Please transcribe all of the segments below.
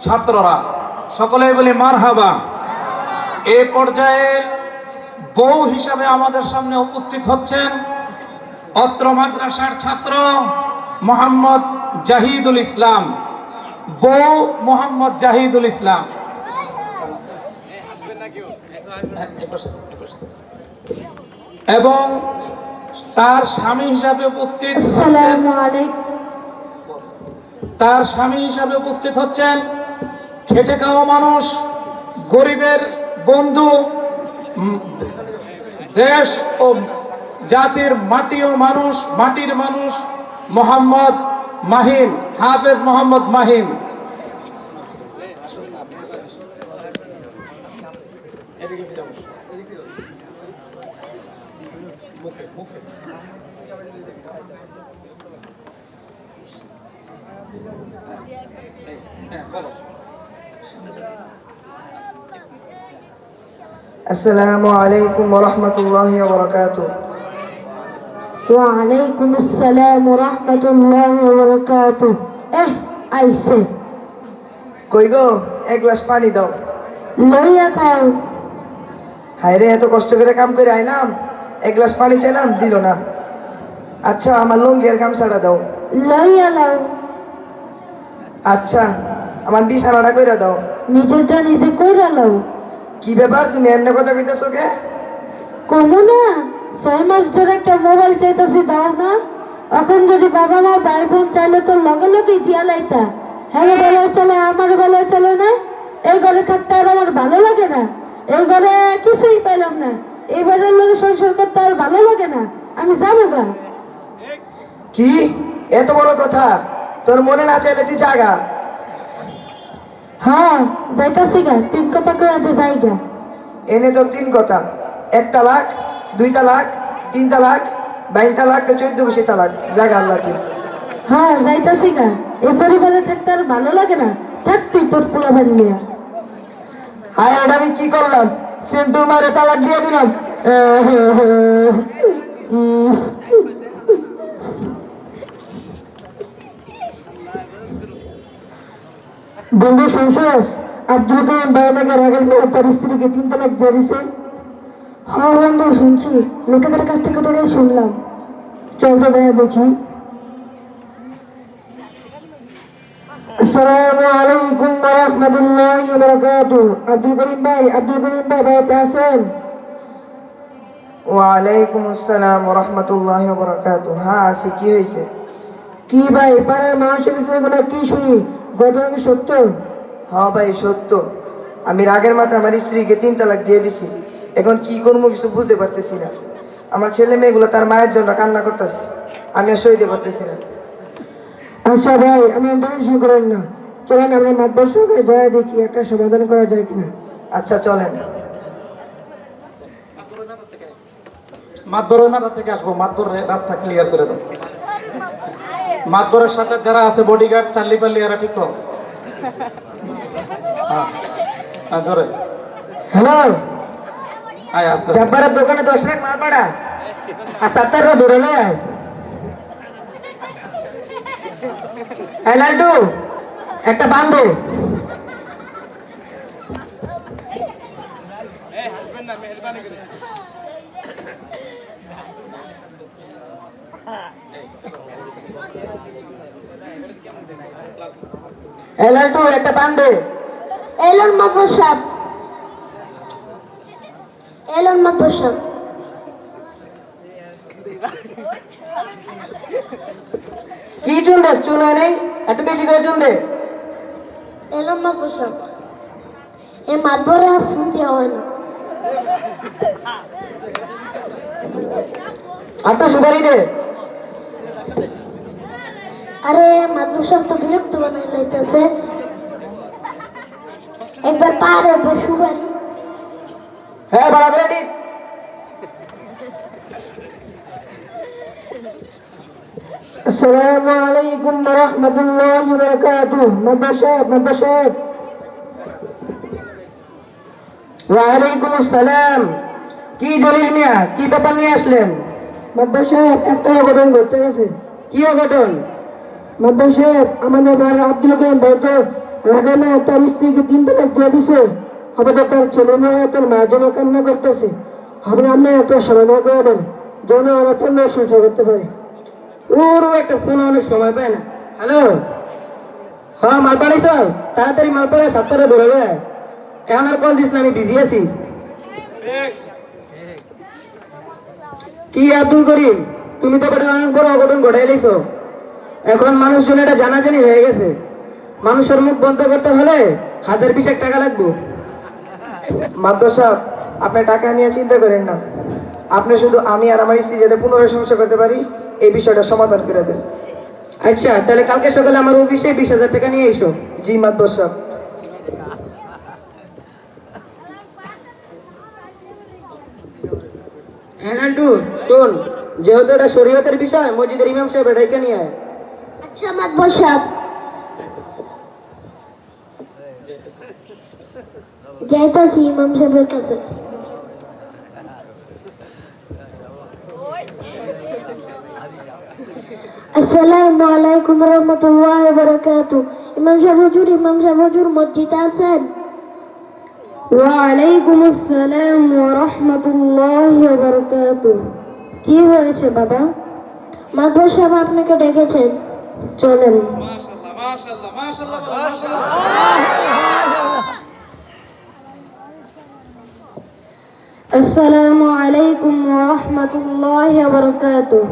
ছাত্ররা সকলেই বলি মারহাবা। এই পর্যায়ে বউ হিসাবে আমাদের সামনে উপস্থিত হচ্ছেন অত্র মাদ্রাসার ছাত্র মোহাম্মদ জাহিদুল ইসলাম, বউ মোহাম্মদ জাহিদুল ইসলাম। এবং তার স্বামী হিসাবে উপস্থিত হচ্ছেন খেটে খাওয়া মানুষ, গরিবের বন্ধু, দেশ ও জাতির মাটির মানুষ মোহাম্মদ মাহিন, হাফেজ মোহাম্মদ মাহিন। আসসালামু আলাইকুম ওয়া রাহমাতুল্লাহি ওয়া বারাকাতুহু। ওয়া আলাইকুম আসসালাম ওয়া রাহমাতুল্লাহি ওয়া বারাকাতুহু। আইছে কই গো, এক গ্লাস পানি দাও। লইয়া খাও। হায়রে, এত কষ্ট করে কাম করে আইলাম, এক গ্লাস পানি চাইলাম, দিল না। আচ্ছা, আমার লুঙ্গি আর গামছাটা দাও। লইয়া লাও। আচ্ছা, আমার বিছানাটা কইরা দাও। নিজেরটা নিজে কইরা লাও। কি ব্যাপার, তুমি এমনি কথা কইতেছো কে? কোনো না, 6 মাস ধরে একটা মোবাইল চাইতেছি, দাও না। এখন যদি বাবা মা ভাই বোন চাইলে তো লগে লগেই দিয়া লাইতা। হ্যাঁ বেলায় চলে, আমার বেলায় চলে না। এই ঘরে থাকতে আর আমার ভালো লাগে না। এই ঘরে কিছুই পাইলাম না। এই বাড়ির লোক সংসার করতে আর ভালো লাগে না। আমি যাবো গা। কি এত বড় কথা? তোর মনে না চাইলে তুই জাগা। হ্যাঁ, যাইতাছি গা। 3 কথা কইতে যাই গা। এনে তো 3 কথা, 1 তালাক, 2 তালাক, 3 তালাক, 22 তালাক, 14 তালাক। জাগা আল্লাহ তুই। হ্যাঁ, যাইতাছি গা। এই পরিবারে থাকতে আর ভালো লাগে না। থাক তুই তোর পোলা বাড়ি নিয়ে। হায়, এটা আমি কি করলাম? সেন্টুর মারে তালাক দিয়ে দিলাম। বন্ধু শুনছস, আব্দুল কালাম ভাই নাকি রাগের মেয়ে তার স্ত্রীকে 3 তালাক দিয়ে দিছে। হ্যাঁ বন্ধু, শুনছি, লোকেদের কাছ থেকে তোরে শুনলাম। চল তো ভাইয়া দেখি। আসসালামু আলাইকুম ওয়া রাহমাতুল্লাহি ওয়া বারাকাতুহু। আব্দুল করিম ভাই বাড়িতে আছেন? ওয়ালাইকুম আসসালাম ওয়া রাহমাতুল্লাহি ওয়া বারাকাতুহু। হ্যাঁ, আছে। কি হয়েছে? কি ভাই, পাড়ার মানুষের কাছে এগুলো কি শুনি? ঘটনা কি সত্য? হ্যাঁ ভাই, সত্য। আমি রাগের মাথায় আমার স্ত্রীকে 3 তালাক দিয়ে দিছি। এখন কি করবো কিছু বুঝতে পারতেছি না। আমার ছেলে মেয়েগুলো তার মায়ের জন্য কান্না করতেছে, আমি আর সইতে পারতেছি না। আচ্ছা ভাই, আমি টেনশন করেন না। চলেন আমরা মাদ্রাসাকে যাই দেখি একটা সমাধান করা যায় কিনা। আচ্ছা, চলেন। মাতবরের মাথা থেকে আসবো, মাতবরের রাস্তা ক্লিয়ার করে দাও। মাতবরের সাথে যারা আছে বডিগার্ড, চাল্লি পাল্লি, এরা ঠিক তো? হ্যাঁ, জোরে। হ্যালো, আয় আসতে। জব্বারের দোকানে 10 লাখ মাল পাড়া আর 70 ধরে নেয়। এই লাড্ডু, একটা বান্ধব। এই লাড্ডু, একটা বান্ধব। এলন মাদ্রাসা, এলন মাদ্রাসা। কি চুন দেশ? চুন হয় নেই, একটু বেশি করে চুন দে। এলন মাদ্রাসা এ মাদবরে শুনতে হয় না। একটু সুপারি দে। আরে মাদ্রাসা তো বিরক্ত বানাই লাইতেছে। একবার পারে সুপারি। হ্যাঁ, ভালো করে ঠিক। আসসালামু আলাইকুম ওয়া রাহমাতুল্লাহি ওয়া বারাকাতুহু। মাদ্রাসা। ওয়া আলাইকুম আসসালাম। কি জলিল মিয়া, কি ব্যাপার নিয়ে আসলেন? মাদ্রাসা একটা অঘটন ঘটতে গেছে। কি অঘটন? মাদ্রাসা সাহেব, আমাদের বাড়ির আব্দুল কালাম ভাই তো লাগানো তার স্ত্রীকে 3 তালাক দিয়ে দিছে, আপাতত তার ছেলে মেয়ে তার মার জন্য কান্না করতেছে। আপনি আপনার একটা সমাধান করে দেন যেন ওরা পূর্ণ সংসার করতে পারে। ওরও একটা ফোন অনেক সময় পায় না। হ্যালো, হ্যাঁ মাল পাড়াইছ? তাড়াতাড়ি মাল পাড়ায় 7টারে ধরবে। এখন আর কল দিস না, আমি বিজি আছি। কি আব্দুল করিম, তুমি তো অনেক বড় অঘটন ঘটাই লাইছো। এখন মানুষজন এটা জানাজানি হয়ে গেছে। মানুষের মুখ বন্ধ করতে হলে 1000-20 টাকা লাগবে। মাদ্দর সাহেব, আপনি টাকা নিয়ে চিন্তা করেন না। আপনি শুধু আমি আর আমার স্ত্রী যাতে পুনরায় সংসার করতে পারি এই বিষয়টা সমাধান করে দেন। আচ্ছা, তাহলে কালকে সকালে আমার অফিসে 20,000 টাকা নিয়ে এসো। জি মাদ্দর সাহেব। নান্টু শোন, যেহেতু এটা শরীয়তের বিষয়, মসজিদের ইমাম সাহেব এটাকে নিয়ে আয়। আচ্ছা মাতবর সাহেব, যাইতাছি ইমাম সাহেবের কাছে। আসসালামু আলাইকুম রহমতুল্লাহ বারাকাতু। ইমাম সাহেব হুজুর মসজিদে আছেন? ওয়ালাইকুম আসসালাম ওয়া রাহমাতুল্লাহি ওয়া বারাকাতুহু। কি হয়েছে বাবা? মাতবর সাহেব আপনাকে ডেকেছেন। চলেন। আসসালামু আলাইকুম ওয়া রাহমাতুল্লাহি ওয়া বারাকাতুহু।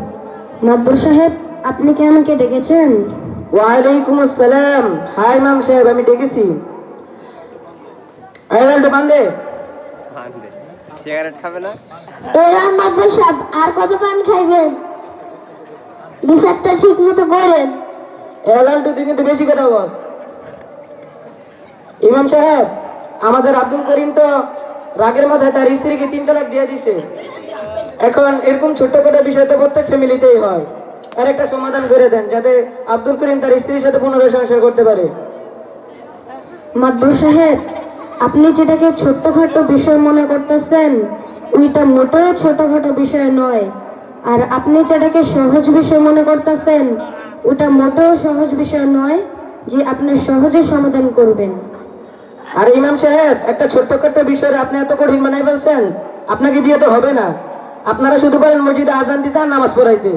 মাদবর সাহেব, আপনি কি আমাকে ডেকেছেন? ওয়ালাইকুম আসসালাম। হাই ইমাম সাহেব, আমি ডেকেছি। আইলান্ড বান্দে সিগারেট খাবে না? এরা মাতবর সাহেব আর কত পান খাইবেন? বিচারটা ঠিক মতো করেন। আইলান্ড তুই কিন্তু বেশি কথা বল। ইমাম সাহেব, আমাদের আব্দুল করিম তো রাগের মাথায় তার স্ত্রীকে 3 তালাক দিয়ে দিছে। এখন এরকম ছোট্টখাটো বিষয় তো প্রত্যেক ফ্যামিলিতেই হয়। আর একটা সমাধান করে দেন যাতে আব্দুল করিম তার স্ত্রীর সাথে পুনরায় সংসার করতে পারে। মাদবর সাহেব, আপনি যেটাকে ছোট্টখাটো বিষয় মনে করতেছেন ওইটা মোটেও ছোটখাটো বিষয় নয়। আর আপনি যেটাকে সহজ বিষয় মনে করতেছেন ওটা মোটেও সহজ বিষয় নয় যে আপনি সহজে সমাধান করবেন। আর ইমাম সাহেব, একটা ছোট্টখাটো বিষয়ে আপনি এত কঠিন বানাই ফেলছেন, আপনাকে দিয়ে তো হবে না। আপনারা শুধু বলেন মসজিদে আজান দিতে আর নামাজ পড়াইতে।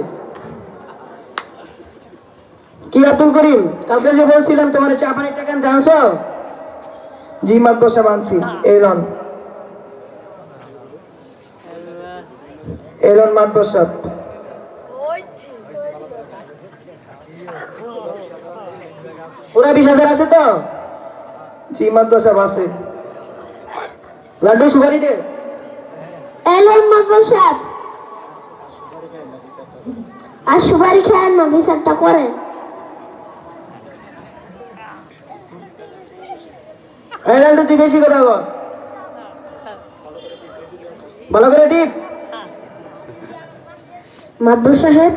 কি আব্দুল করিম, কালকে যে বলছিলাম তোমার চা পানির টাকা আনতে আনছো? জি মাদবর সাহেব আনছি। এলন মাদবর সাহেব। পুরা 20,000 আছে তো? জি মাদবর সাহেব আছে। লাড্ডু সুপারি দে। এলন মাতবর সাহেব, আর সুপারি খান না, বিচারটা করেন। লাড্ডু তুই বেশি কথা বল, ভালো করে টিপ। মাদবর সাহেব,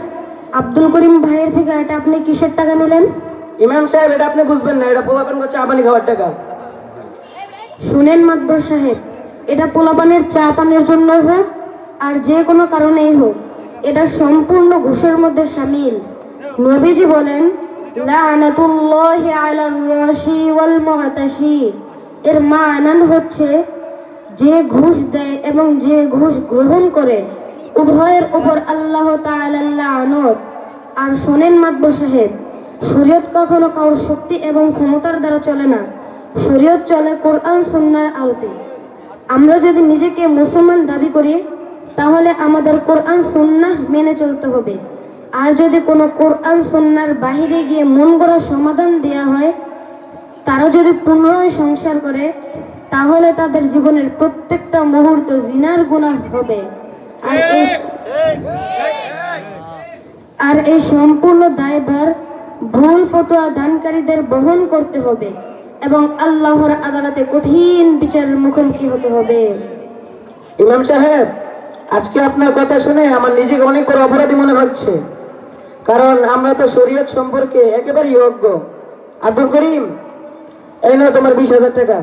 আব্দুল করিম ভাইয়ের থেকে এটা আপনি কিসের টাকা নিলেন? ইমাম সাহেব, এটা আপনি বুঝবেন না, এটা পোলাপান করছে চা পানি খাওয়ার টাকা। শুনেন মাদবর সাহেব, এটা পোলাপানের চা পানের জন্য হোক আর যে কোনো কারণেই হোক, এটা সম্পূর্ণ ঘুষের মধ্যে শামিল। নবীজি বলেন, লাআনাতুল্লাহি আলার রাশি ওয়াল মুহতাশি। এর মানান হচ্ছে যে ঘুষ দেয় এবং যে ঘুষ গ্রহণ করে উভয়ের উপর আল্লাহ তাআলার লানত। আর শোনেন মাদবর সাহেব, শরীয়ত কখনো কারোর শক্তি এবং ক্ষমতার দ্বারা চলে না। শরীয়ত চলে কোরআন সুন্নাহর আলোতে। আমরা যদি নিজেকে মুসলমান দাবি করি তাহলে আমাদের কোরআন সুন্নাহ মেনে চলতে হবে। আর যদি কোনো কোরআন সুন্নাহর বাহিরে গিয়ে মন গড়া সমাধান দেয়া হয়, তারা যদি পুনরায় সংসার করে তাহলে তাদের জীবনের প্রত্যেকটা মুহূর্ত জিনার গুনাহ হবে। আর এই সম্পূর্ণ দায়ভার ভুল ফতোয়া দানকারীদের বহন করতে হবে এবং আল্লাহর আদালতে কঠিন বিচারের মুখোমুখি হতে হবে। ইমাম সাহেব, আজকে আপনার কথা শুনে আমার নিজেকে অনেক বড় অপরাধী মনে হচ্ছে, কারণ আমরা তো শরীয়ত সম্পর্কে একেবারেই অজ্ঞ। আব্দুল করিম, এই নাও তোমার 20,000 টাকা।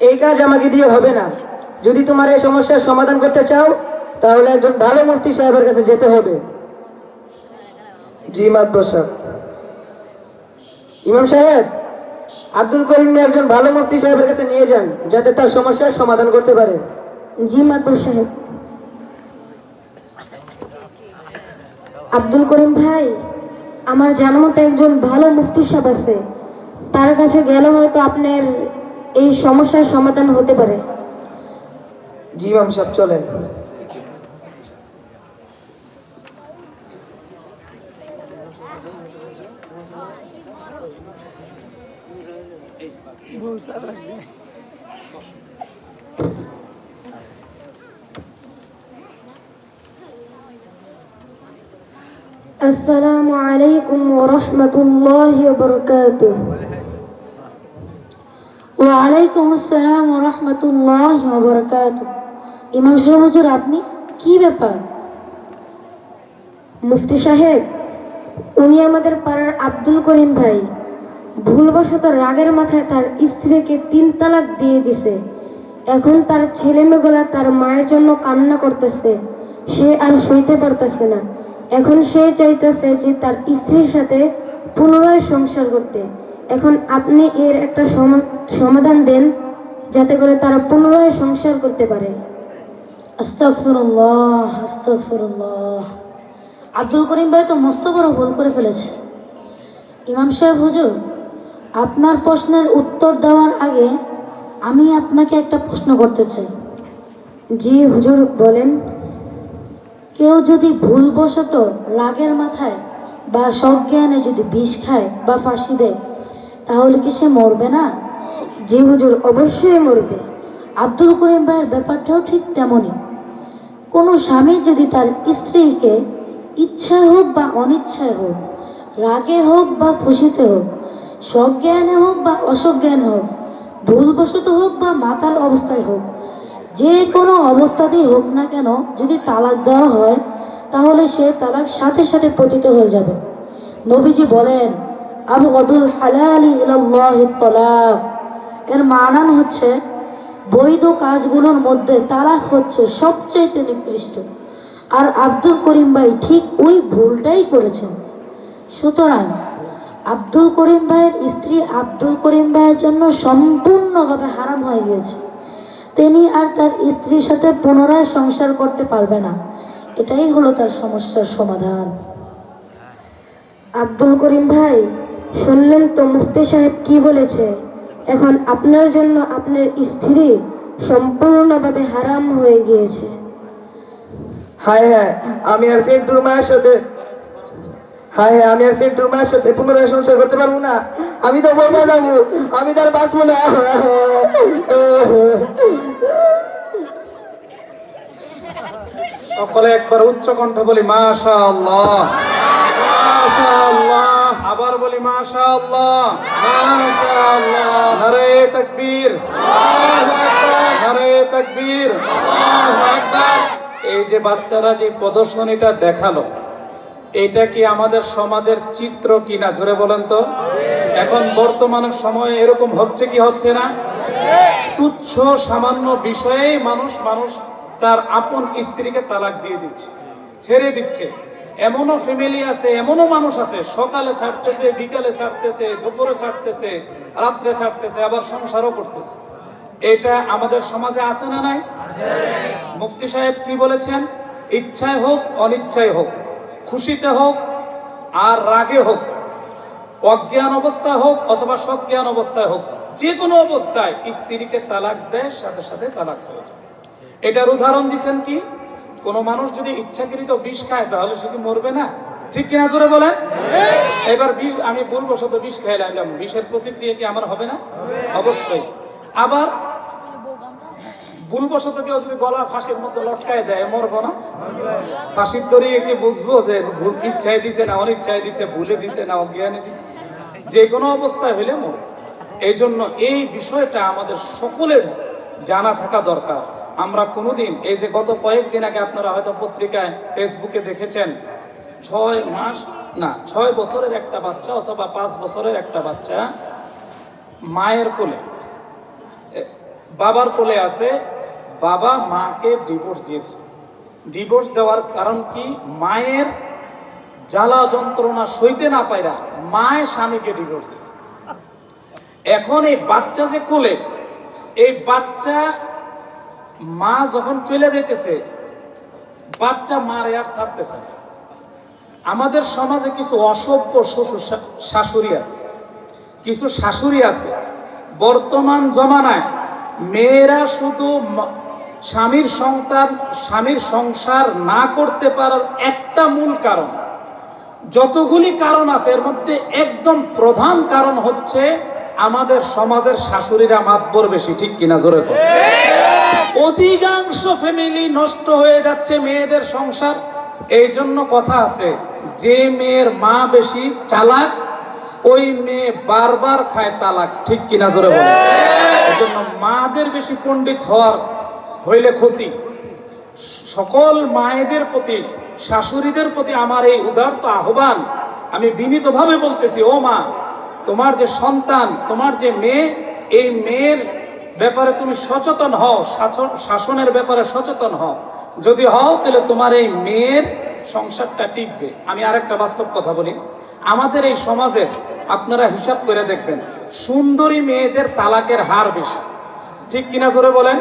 এই কাজ আমাকে দিয়ে হবে না। যদি তোমার এই সমস্যার সমাধান করতে চাও তাহলে একজন ভালো মুফতি সাহেবের কাছে যেতে হবে। জি মাদবর সাহেব। ইমাম সাহেব, আব্দুল করিম একজন ভালো মুফতি সাহেবের কাছে নিয়ে যান, যাতে তার সমস্যার সমাধান করতে পারে। জি মাতবর সাহেব। আব্দুল করিম ভাই, আমার জানা মতো একজন ভালো মুফতি সাহেব আছে, তার কাছে গেলে হয়তো আপনার এই সমস্যার সমাধান হতে পারে। জি ইমাম সাহেব, চলেন। আসসালামু আলাইকুম ওয়া রাহমাতুল্লাহি ওয়া বারাকাতুহু। ওয়া আলাইকুম আসসালাম ওয়া রাহমাতুল্লাহি ওয়া বারাকাতুহু। ইমাম সাহেব হুজুর, আপনি কি ব্যাপার? মুফতি সাহেব, উনি আমাদের পাড়ার আব্দুল করিম ভাই ভুলবশত রাগের মাথায় তার স্ত্রীকে 3 তালাক দিয়ে দিছে। এখন তার ছেলেমেয়েগুলা তার মায়ের জন্য কান্না করতেছে, সে আর সইতে পারতেছে না। এখন সে চাইতেছে যে তার স্ত্রীর সাথে পুনরায় সংসার করতে। এখন আপনি এর একটা সমাধান দেন, যাতে করে তারা পুনরায় সংসার করতে পারে। আস্তাগফিরুল্লাহ, আস্তাগফিরুল্লাহ। আব্দুল করিম ভাই তো মস্ত বড় ভুল করে ফেলেছে। ইমাম সাহেব হুজুর, আপনার প্রশ্নের উত্তর দেওয়ার আগে আমি আপনাকে একটা প্রশ্ন করতে চাই। জি হুজুর, বলেন। কেউ যদি ভুলবশত রাগের মাথায় বা সজ্ঞানে যদি বিষ খায় বা ফাঁসি দেয়, তাহলে কি সে মরবে না? জি হুজুর, অবশ্যই মরবে। আব্দুল করিম ভাইয়ের ব্যাপারটাও ঠিক তেমনই। কোনো স্বামী যদি তার স্ত্রীকে ইচ্ছায় হোক বা অনিচ্ছায় হোক, রাগে হোক বা খুশিতে হোক, সজ্ঞানে হোক বা অসজ্ঞানে হোক, ভুলবশত হোক বা মাতাল অবস্থায় হোক, যে কোনো অবস্থাতেই হোক না কেন, যদি তালাক দেওয়া হয়, তাহলে সে তালাক সাথে সাথে পতিত হয়ে যাবে। নবীজি বলেন, আবগাদুল হালালি ইলাল্লাহিত তালাক। এর মানান হচ্ছে, বৈধ কাজগুলোর মধ্যে তালাক হচ্ছে সবচাইতে নিকৃষ্ট। আর আব্দুল করিম ভাই ঠিক ওই ভুলটাই করেছেন। সুতরাং আব্দুল করিম ভাইয়ের স্ত্রী আব্দুল করিম ভাইয়ের জন্য সম্পূর্ণভাবে হারাম হয়ে গিয়েছে। তিনি আর তার স্ত্রীর সাথে পুনরায় সংসার করতে পারবে না। এটাই হলো তার সমস্যার সমাধান। আব্দুল করিম ভাই, শুনলেন তো মুফতি সাহেব কি বলেছে? এখন আপনার জন্য আপনার স্ত্রী সম্পূর্ণভাবে হারাম হয়ে গিয়েছে। হায় হ্যাঁ, আমি আর সেন্টুর মায়ের সাথে পুনরায় সংসার করতে পারবো না। আমি তো মরে যাবো, আমি তার বাঁচবো না। সকলে একবার উচ্চ কণ্ঠে বলি মাশাআল্লাহ, মাশাআল্লাহ। আবার বলি মাশাআল্লাহ, মাশাআল্লাহ। নারে তাকবীর, আল্লাহু আকবার, নারে তাকবীর, আল্লাহু আকবার। এই যে বাচ্চারা যে প্রদর্শনীটা দেখালো, এটা কি আমাদের সমাজের চিত্র কিনা? জোরে বলেন তো। এখন বর্তমান সময়ে এরকম হচ্ছে কি হচ্ছে না? তুচ্ছ সামান্য বিষয়ে মানুষ তার আপন স্ত্রীকে তালাক দিয়ে দিচ্ছে, ছেড়ে দিচ্ছে। এমনও ফ্যামিলি আছে, এমনও মানুষ আছে, সকালে ছাড়তেছে, বিকালে ছাড়তেছে, দুপুরে ছাড়তেছে, রাত্রে ছাড়তেছে, আবার সংসারও করতেছে। এটা আমাদের সমাজে আছে না নাই? মুফতি সাহেব কি বলেছেন? ইচ্ছায় হোক অনিচ্ছায় হোক, খুশিতে হোক আর রাগে হোক, অজ্ঞান অবস্থায় হোক অথবা সজ্ঞান অবস্থায় হোক, যে কোনো অবস্থায় স্ত্রীকে তালাক দেয়, সাথে সাথে তালাক হয়ে যায়। এটার উদাহরণ দিচ্ছেন কি? কোন মানুষ যদি ইচ্ছাকৃত বিষ খায়, তাহলে সে কি মরবে না? ঠিক কিনা জোরে বলেন। এবার বিষ, আমি ভুলবশত বিষ খাইলাম, বিষের প্রতিক্রিয়া কি আমার হবে না? অবশ্যই। আবার ভুলবশত কেউ যদি গলা ফাঁসির মধ্যে লটকায় দেয়, মরবো না? ফাঁসির দড়িয়ে কি বুঝবো যে ইচ্ছায় দিছে না অনিচ্ছায় দিছে, ভুলে দিছে না অজ্ঞানে দিছে? যে কোনো অবস্থায় হইলে মরব। এই জন্য এই বিষয়টা আমাদের সকলের জানা থাকা দরকার। আমরা কোনোদিন, এই যে গত কয়েকদিন আগে আপনারা হয়তো পত্রিকায়, ফেসবুকে দেখেছেন, 6 বছরের একটা বাচ্চা অথবা 5 বছরের একটা বাচ্চা মায়ের কোলে, বাবার কোলে আছে, বাবা মাকে ডিভোর্স দিয়েছে। ডিভোর্স দেওয়ার কারণ কি? মায়ের জ্বালা যন্ত্রণা সইতে না পাইরা মায়ের স্বামীকে ডিভোর্স দিছে। এখন এই বাচ্চা যে কোলে, এই বাচ্চা মা যখন চলে যাইতেছে, বাচ্চা মারে আর ছাড়তেছে না। আমাদের সমাজে কিছু অসভ্য শ্বশুর শাশুড়ি আছে, কিছু শাশুড়ি আছে। বর্তমান জমানায় মেয়েরা শুধু স্বামীর সংসার না করতে পারার একটা মূল কারণ, যতগুলি কারণ আছে এর মধ্যে একদম প্রধান কারণ হচ্ছে আমাদের সমাজের শাশুড়িরা মাতবর বেশি, ঠিক কিনা জোরে কর। অধিকাংশ ফ্যামিলি নষ্ট হয়ে যাচ্ছে মেয়েদের সংসার। এই জন্য কথা আছে, যে মেয়ের মা বেশি চালাক ওই মেয়ে বারবার খায় তালাক, ঠিক কিনা জোরে বলে। এই জন্য মাদের বেশি পণ্ডিত হইলে ক্ষতি। সকল মায়েদের প্রতি, শাশুড়িদের প্রতি আমার এই উদারত আহ্বান, আমি বিনীতভাবে বলতেছি, ও মা, তোমার যে সন্তান, তোমার যে মেয়ে, এই মেয়ের ব্যাপারে তুমি সচেতন হও, শাসনের ব্যাপারে সচেতন হও। যদি হও তাহলে তোমার এই মেয়ের সংসারটা টিকবে। আমি আরেকটা বাস্তব কথা বলি, আমাদের এই সমাজের আপনারা হিসাব করে দেখবেন, সুন্দরী মেয়েদের তালাকের হার বেশি, ঠিক কিনা জোরে বলেন।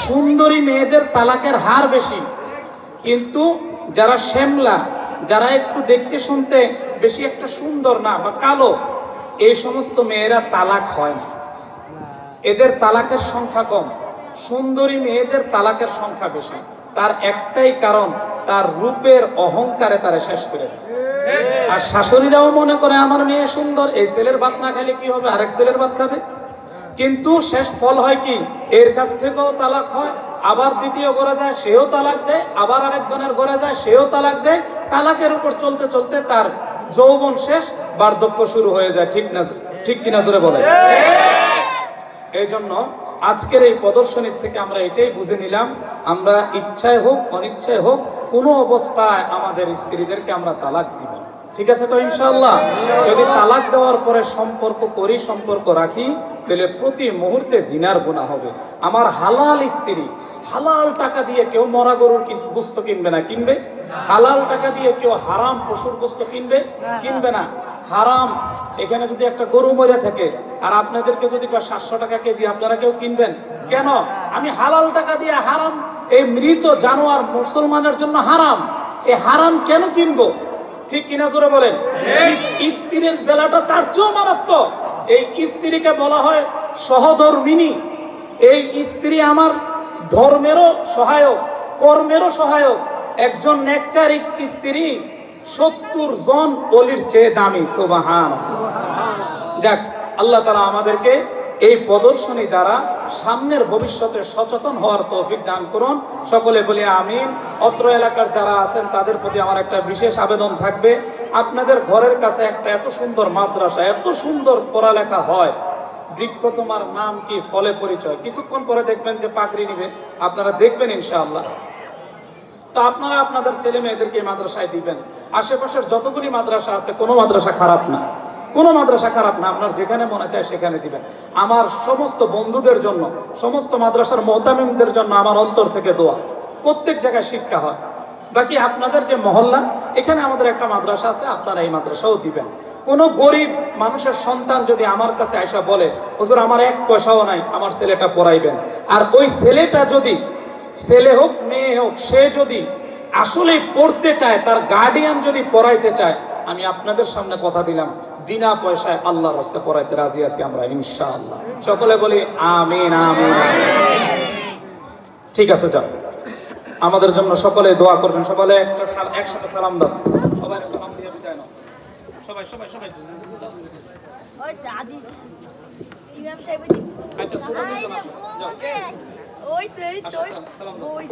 সুন্দরী মেয়েদের তালাকের হার বেশি, কিন্তু যারা শ্যামলা, যারা একটু দেখতে শুনতে বেশি একটা সুন্দর না বা কালো, এই সমস্ত মেয়েরা তালাক হয় না, এদের তালাকের সংখ্যা কম। সুন্দরী মেয়েদের তালাকের সংখ্যা বেশি। তার একটাই কারণ, তার রূপের অহংকারে তারা শেষ করে দিচ্ছে। আর শাশুড়িরাও মনে করে আমার মেয়ে সুন্দর, এই ছেলের ভাত না খাইলে কি হবে, আরেক ছেলের ভাত খাবে। কিন্তু শেষ ফল হয় কি, এর কাছ থেকেও তালাক হয়, আবার দ্বিতীয় ঘরে যায় সেও তালাক দেয়, আবার আরেকজনের ঘরে যায় সেও তালাক দেয়। তালাকের উপর চলতে চলতে তার যৌবন শেষ, বার্ধক্য শুরু হয়ে যায়, ঠিক কিনা জোরে বলে। এই জন্য আজকের এই প্রদর্শনীর থেকে আমরা এটাই বুঝে নিলাম, আমরা ইচ্ছায় হোক অনিচ্ছায় হোক কোনো অবস্থায় আমাদের স্ত্রীদেরকে আমরা তালাক দিব, ঠিক আছে তো ইনশাআল্লাহ। যদি তালাক দেওয়ার পরে সম্পর্ক করি, সম্পর্ক রাখি, তাহলে প্রতি মুহূর্তে জিনার গুনাহ হবে। আমার হালাল স্ত্রী, হালাল টাকা দিয়ে কেউ মরা গরুর গোশত কিনবে না, কিনবে? হালাল টাকা দিয়ে কেউ হারাম পশুর গোশত কিনবে না। হারাম, এখানে যদি একটা গরু মরে থাকে আর আপনাদেরকে যদি 700 টাকা কেজি, আপনারা কেউ কিনবেন কেন? আমি হালাল টাকা দিয়ে হারাম, এই মৃত জানোয়ার মুসলমানের জন্য হারাম, এই হারাম কেন কিনবো, ঠিক কিনা জোরে বলেন। স্ত্রীর বেলাটা তার চেয়েও মারাত্মক। এই স্ত্রীকে বলা হয় সহধর্মিনী। এই স্ত্রী আমার ধর্মেরও সহায়ক, কর্মেরও সহায়ক। একজন নেককারী স্ত্রী 70 জন ওলির চেয়ে দামি, সুবহানাল্লাহ। যাক, আল্লাহ তাআলা আমাদেরকে এই প্রদর্শনী দ্বারা সামনের ভবিষ্যতে সচেতন হওয়ার তৌফিক দান করুন। সকলে বলি আমিন। অত্র এলাকার যারা আছেন তাদের প্রতি আমার একটা বিশেষ আবেদন থাকবে, আপনাদের ঘরের কাছে একটা এত সুন্দর মাদ্রাসা, এত সুন্দর পড়ালেখা হয়, বৃক্ষ তোমার নাম কি ফলে পরিচয়, কিছুক্ষণ পরে দেখবেন যে পাকড়ি নিবে, আপনারা দেখবেন ইনশাআল্লাহ। তো আপনারা আপনাদের ছেলে মেয়েদেরকে মাদ্রাসায় দিবেন। আশেপাশের যতগুলি মাদ্রাসা আছে, কোনো মাদ্রাসা খারাপ না, কোনো মাদ্রাসা খারাপ না, আপনার যেখানে মনে চায় সেখানে দিবেন। আমার সমস্ত বন্ধুদের জন্য, সমস্ত মাদ্রাসার মুহতামিমদের জন্য আমার অন্তর থেকে দোয়া, প্রত্যেক জায়গায় শিক্ষা হয়। বাকি আপনাদের যে মহল্লা, এখানে আমাদের একটা মাদ্রাসা আছে, আপনারা এই মাদ্রাসাও দিবেন। কোনো গরিব মানুষের সন্তান যদি আমার কাছে আয়সা বলে, হুজুর আমার 1 পয়সাও নাই, আমার ছেলেটা পড়াইবেন, আর ওই ছেলেটা যদি, ছেলে হোক মেয়ে হোক, সে যদি আসলে পড়তে চায়, তার গার্ডিয়ান যদি পড়াইতে চায়, আমি আপনাদের সামনে কথা দিলাম, বিনা পয়সায় আল্লাহর রাস্তায় পড়াইতে রাজি আছি আমরা ইনশাআল্লাহ। সকলে বলি আমিন আমিন। ঠিক আছে, যাও, আমাদের জন্য সকলে দোয়া করবেন। সকলে একসাথে সালাম দাও, সবাই সালাম দিয়ে বিদায় নাও। সবাই সবাই সবাই ওই দাদি ইমাম সাহেব আচ্ছা, ছোট নিয়ে চলে আসো, যাও। ওই তেই আসো, সালাম দাও। ওই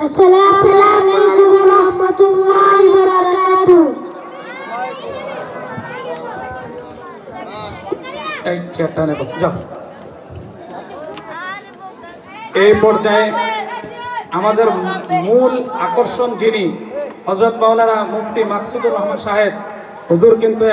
আসসালামু আলাইকুম ওয়া রাহমাতুল্লাহি ওয়া বারাকাতুহু। এই চেয়ারটা নেব, যাও। এই পর্যায়ে আমাদের মূল আকর্ষণ যিনি, হযরত মাওলানা মুফতি মাকসুদুর রহমান সাহেব হুজুর, কিন্তু